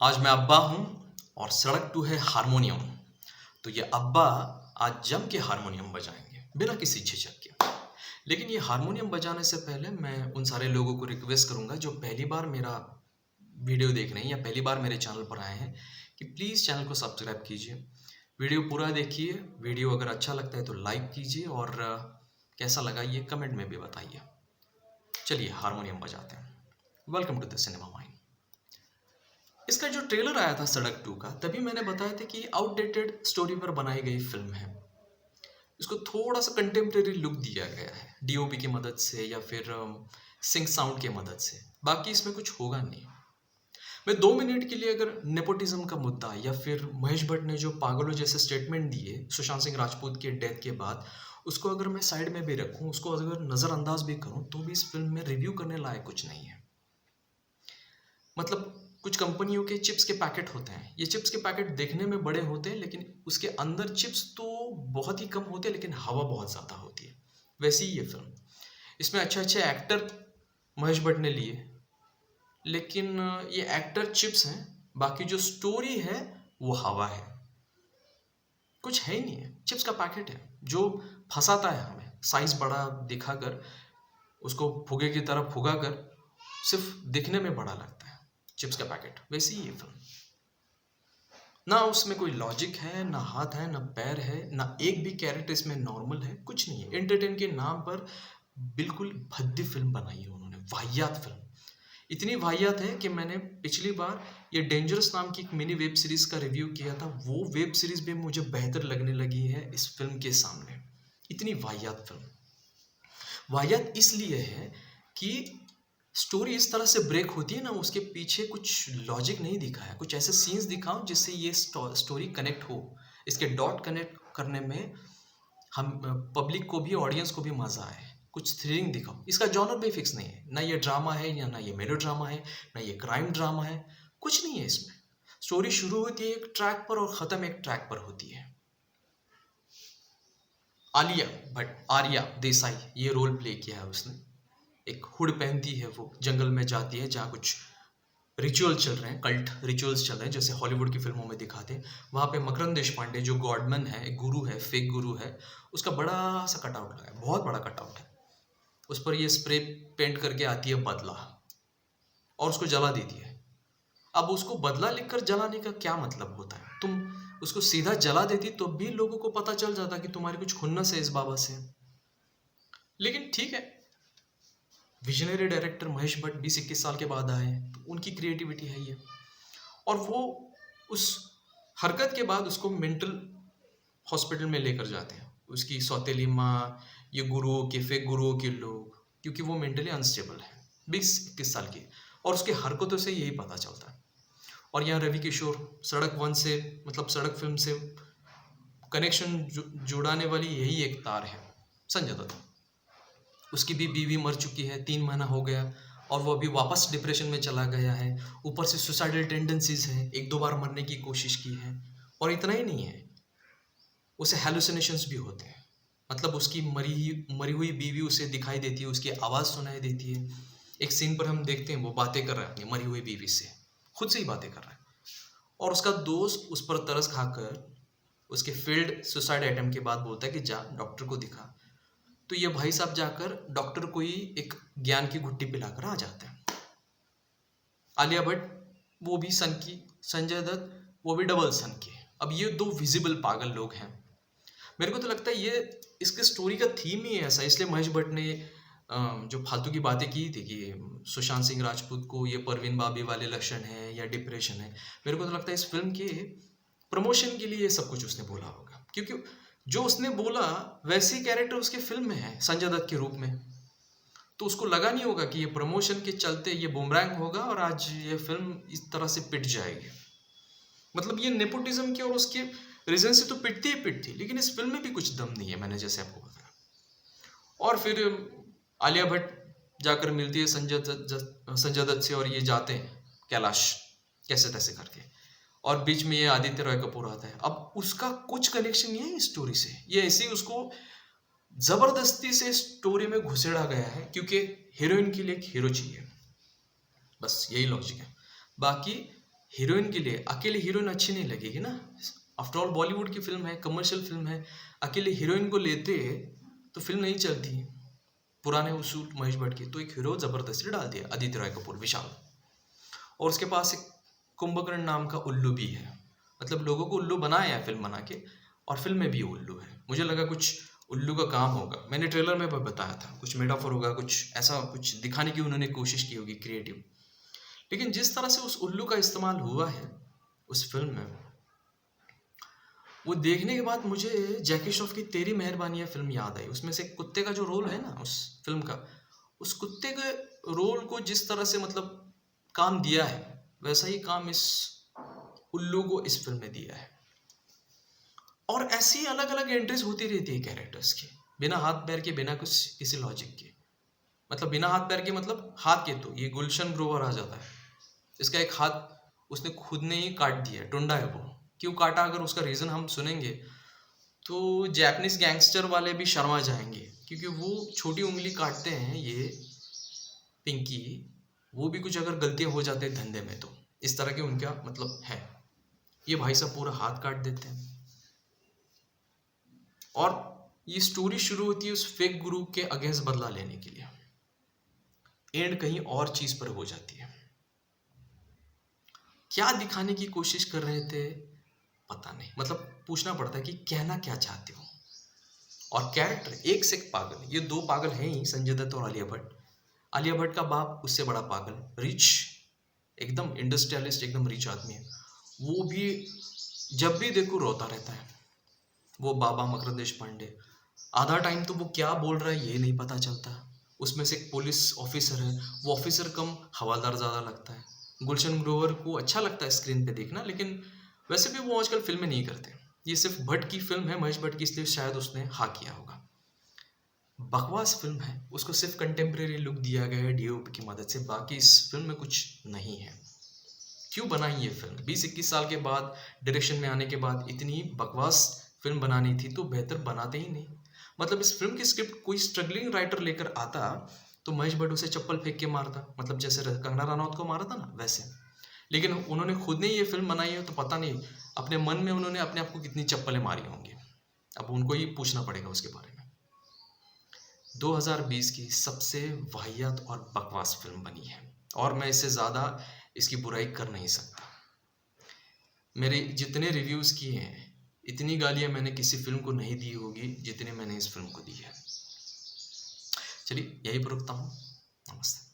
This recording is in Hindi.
आज मैं अब्बा हूँ और सड़क टू है हारमोनियम। तो ये अब्बा आज जम के हारमोनियम बजाएंगे बिना किसी झिझक के। लेकिन ये हारमोनियम बजाने से पहले मैं उन सारे लोगों को रिक्वेस्ट करूंगा जो पहली बार मेरा वीडियो देख रहे हैं या पहली बार मेरे चैनल पर आए हैं कि प्लीज़ चैनल को सब्सक्राइब कीजिए, वीडियो पूरा देखिए। वीडियो अगर अच्छा लगता है तो लाइक कीजिए और कैसा लगा ये कमेंट में भी बताइए। चलिए हारमोनियम बजाते हैं। Welcome to the cinema mind. इसका जो ट्रेलर आया था सड़क 2 का, तभी मैंने बताया था कि आउटडेटेड स्टोरी पर बनाई गई फिल्म है। इसको थोड़ा सा कंटेम्प्रेरी लुक दिया गया है डीओपी की मदद से या फिर सिंक साउंड की मदद से। बाकी इसमें कुछ होगा नहीं। मैं 2 मिनट के लिए अगर नेपोटिज्म का मुद्दा या फिर महेश भट्ट ने जो पागलों जैसे स्टेटमेंट दिए सुशांत सिंह राजपूत के डेथ के बाद, उसको अगर मैं साइड में भी रखूं, उसको अगर नज़रअंदाज भी करूं, तो भी इस फिल्म में रिव्यू करने लायक कुछ नहीं है। मतलब कुछ कंपनियों के चिप्स के पैकेट होते हैं, ये चिप्स के पैकेट देखने में बड़े होते हैं लेकिन उसके अंदर चिप्स तो बहुत ही कम होते हैं लेकिन हवा बहुत ज़्यादा होती है। वैसे ही ये फिल्म, इसमें अच्छे अच्छे एक्टर महेश भट्ट ने लिए, लेकिन ये एक्टर चिप्स हैं, बाकी जो स्टोरी है वो हवा है। कुछ है ही नहीं है, चिप्स का पैकेट है जो फंसाता है हमें साइज बड़ा दिखाकर, उसको फुगे की तरह फुगा कर सिर्फ दिखने में बड़ा लगता है चिप्स का पैकेट। वैसे ही ये फिल्म, ना उसमें कोई लॉजिक है, ना हाथ है, ना पैर है, ना एक भी कैरेक्टर इसमें नॉर्मल है, कुछ नहीं है। एंटरटेन के नाम पर बिल्कुल भद्दी फिल्म बनाई है उन्होंने, वाहियात फिल्म। इतनी वाहियात है कि मैंने पिछली बार ये डेंजरस नाम की एक मिनी वेब सीरीज का रिव्यू किया था, वो वेब सीरीज भी मुझे बेहतर लगने लगी है इस फिल्म के सामने। इतनी वाहियात फिल्म। वाहियात इसलिए है कि स्टोरी इस तरह से ब्रेक होती है ना, उसके पीछे कुछ लॉजिक नहीं दिखाया। कुछ ऐसे सीन्स दिखाओ जिससे ये स्टोरी कनेक्ट हो, इसके डॉट कनेक्ट करने में हम पब्लिक को भी, ऑडियंस को भी मजा आए। कुछ थ्रिलिंग दिखाओ। इसका जॉनर भी फिक्स नहीं है, ना ये ड्रामा है या ना ये मेलो ड्रामा है, ना ये क्राइम ड्रामा है, कुछ नहीं है इसमें। स्टोरी शुरू होती है एक ट्रैक पर और खत्म एक ट्रैक पर होती है। आलिया भट्ट, आर्या देसाई, ये रोल प्ले किया है उसने। एक हुड पहनती है, वो जंगल में जाती है जहाँ कुछ रिचुअल चल रहे हैं, कल्ट रिचुअल्स चल रहे हैं जैसे हॉलीवुड की फिल्मों में दिखाते हैं। वहाँ पे मकरंद देशपांडे जो गॉडमैन है, एक गुरु है, फेक गुरु है, उसका बड़ा सा कटआउट लगा है, बहुत बड़ा कटआउट है। उस पर ये स्प्रे पेंट करके आती है बदला और उसको जला देती है। अब उसको बदला लिखकर जलाने का क्या मतलब होता है? तुम उसको सीधा जला देती तो भी लोगों को पता चल जाता कि तुम्हारी कुछ खुन्नस है इस बाबा से। लेकिन ठीक है, विजनरी डायरेक्टर महेश भट्ट 20-21 साल के बाद आए हैं, तो उनकी क्रिएटिविटी है ये। और वो उस हरकत के बाद उसको मेंटल हॉस्पिटल में लेकर जाते हैं, उसकी सौतेली माँ, ये गुरुओं के, फेक गुरुओं के लोग, क्योंकि वो मेंटली अनस्टेबल है 20-21 साल की, और उसकी हरकतों से यही पता चलता है। और यहाँ रवि किशोर सड़क 1 से, मतलब सड़क फिल्म से कनेक्शन जुड़ाने वाली यही एक तार है, संजय दत्त। उसकी भी बीवी मर चुकी है, 3 महीना हो गया और वो अभी वापस डिप्रेशन में चला गया है। ऊपर से सुसाइडल टेंडेंसीज हैं, 1-2 बार मरने की कोशिश की है। और इतना ही नहीं है, उसे हेलुसिनेशंस भी होते हैं। मतलब उसकी मरी हुई बीवी उसे दिखाई देती है, उसकी आवाज़ सुनाई देती है। एक सीन पर हम देखते हैं वो बातें कर रहा है अपनी मरी हुई बीवी से, खुद से ही बातें कर रहा है। और उसका दोस्त उस पर तरस खाकर उसके फेल्ड सुसाइड अटेम्प्ट के बाद बोलता है कि जा डॉक्टर को दिखा। तो ये भाई साहब जाकर डॉक्टर को ही एक ज्ञान की घुट्टी पिलाकर आ जाते हैं। आलिया भट्ट वो भी सन की, संजय दत्त वो भी डबल सन के। अब ये 2 विजिबल पागल लोग हैं। मेरे को तो लगता है ये इसके स्टोरी का थीम ही ऐसा, इसलिए महेश भट्ट ने जो फालतू की बातें की थी कि सुशांत सिंह राजपूत को ये परवीन बाबी वाले लक्षण है या डिप्रेशन है, मेरे को तो लगता है इस फिल्म के प्रमोशन के लिए ये सब कुछ उसने बोला होगा, क्योंकि जो उसने बोला वैसे ही कैरेक्टर उसके फिल्म में है संजय दत्त के रूप में। तो उसको लगा नहीं होगा कि ये प्रमोशन के चलते ये बुमरैंग होगा और आज ये फिल्म इस तरह से पिट जाएगी। मतलब ये नेपोटिज्म के और उसके रीजन से तो पिटती ही पिटती, लेकिन इस फिल्म में भी कुछ दम नहीं है, मैंने जैसे आपको बताया। और फिर आलिया भट्ट जाकर मिलती है संजय दत्त से और ये जाते हैं कैलाश कैसे तैसे करके, और बीच में ये आदित्य रॉय कपूर आता है। अब उसका कुछ कनेक्शन नहीं है इस स्टोरी से, ये ऐसे ही उसको जबरदस्ती से स्टोरी में घुसेड़ा गया है क्योंकि हीरोइन के लिए एक हीरो चाहिए, बस यही लॉजिक है। बाकी हीरोइन के लिए अकेले हीरोइन अच्छी नहीं लगेगी ना। आफ्टर ऑल बॉलीवुड की फिल्म है, कमर्शियल फिल्म है, अकेले हीरोइन को लेते तो फिल्म नहीं चलती। पुराने उसूल महेश भट्ट की, तो एक हीरो जबरदस्ती डाल दिया, आदित्य रॉय कपूर, विशाल, और उसके पास एक कुंभकर्ण नाम का उल्लू भी है। मतलब लोगों को उल्लू बनाया है फिल्म बना के, और फिल्म में भी उल्लू है। मुझे लगा कुछ उल्लू का काम होगा, मैंने ट्रेलर में भी बताया था, कुछ मेटाफोर होगा, कुछ ऐसा कुछ दिखाने की उन्होंने कोशिश की होगी क्रिएटिव। लेकिन जिस तरह से उस उल्लू का इस्तेमाल हुआ है उस फिल्म में, वो देखने के बाद मुझे जैकी श्रॉफ की तेरी मेहरबानी है फिल्म याद आई। उसमें से कुत्ते का जो रोल है ना उस फिल्म का, उस कुत्ते के रोल को जिस तरह से मतलब काम दिया है, वैसा ही काम इस उल्लू को इस फिल्म में दिया है। और ऐसी अलग अलग एंट्रीज होती रहती है कैरेक्टर्स की, बिना हाथ पैर के, बिना कुछ किसी लॉजिक के। मतलब बिना हाथ पैर के, मतलब हाथ के, तो ये गुलशन ग्रोवर आ जाता है, इसका एक हाथ उसने खुद ने ही काट दिया, टुंडा है वो। क्यों काटा, अगर उसका रीज़न हम सुनेंगे तो जैपनीज गैंगस्टर वाले भी शर्मा जाएंगे, क्योंकि वो छोटी उंगली काटते हैं ये पिंकी, वो भी कुछ अगर गलतियां हो जाते हैं धंधे में, तो इस तरह के उनका मतलब है। ये भाई साहब पूरा हाथ काट देते हैं। और ये स्टोरी शुरू होती है उस फेक गुरु के अगेंस्ट बदला लेने के लिए, एंड कहीं और चीज पर हो जाती है। क्या दिखाने की कोशिश कर रहे थे पता नहीं, मतलब पूछना पड़ता है कि कहना क्या चाहते हो। और कैरेक्टर एक से एक पागल, ये दो पागल हैं ही, संजय दत्त और आलिया भट्ट। आलिया भट्ट का बाप उससे बड़ा पागल, रिच, एकदम इंडस्ट्रियलिस्ट, एकदम रिच आदमी है। वो भी जब भी देखो रोता रहता है। वो बाबा मकरंद देशपांडे, आधा टाइम तो वो क्या बोल रहा है ये नहीं पता चलता। उसमें से एक पुलिस ऑफिसर है, वो ऑफिसर कम हवालदार ज़्यादा लगता है। गुलशन ग्रोवर को अच्छा लगता है स्क्रीन पे देखना, लेकिन वैसे भी वो आजकल फिल्में नहीं करते। ये सिर्फ भट्ट की फिल्म है, महेश भट्ट की, इसलिए शायद उसने हाँ किया होगा। बकवास फिल्म है, उसको सिर्फ कंटेम्प्रेरी लुक दिया गया है डीओपी की मदद से, बाकी इस फिल्म में कुछ नहीं है। क्यों बनाई ये फिल्म 20-21 साल के बाद, डायरेक्शन में आने के बाद? इतनी बकवास फिल्म बनानी थी तो बेहतर बनाते ही नहीं। मतलब इस फिल्म की स्क्रिप्ट कोई स्ट्रगलिंग राइटर लेकर आता तो महेश भट्ट उसे चप्पल फेंक के मारता, मतलब जैसे कंगना रनौत को मारा था ना वैसे। लेकिन उन्होंने खुद ने ये फिल्म बनाई है, तो पता नहीं अपने मन में उन्होंने अपने आप को कितनी चप्पलें मारी होंगी। अब उनको ही पूछना पड़ेगा उसके बारे में। 2020 की सबसे वाहियात और बकवास फिल्म बनी है, और मैं इससे ज़्यादा इसकी बुराई कर नहीं सकता। मेरे जितने रिव्यूज़ किए हैं, इतनी गालियाँ मैंने किसी फिल्म को नहीं दी होगी जितनी मैंने इस फिल्म को दी है। चलिए यही पर रुकता हूँ। नमस्ते।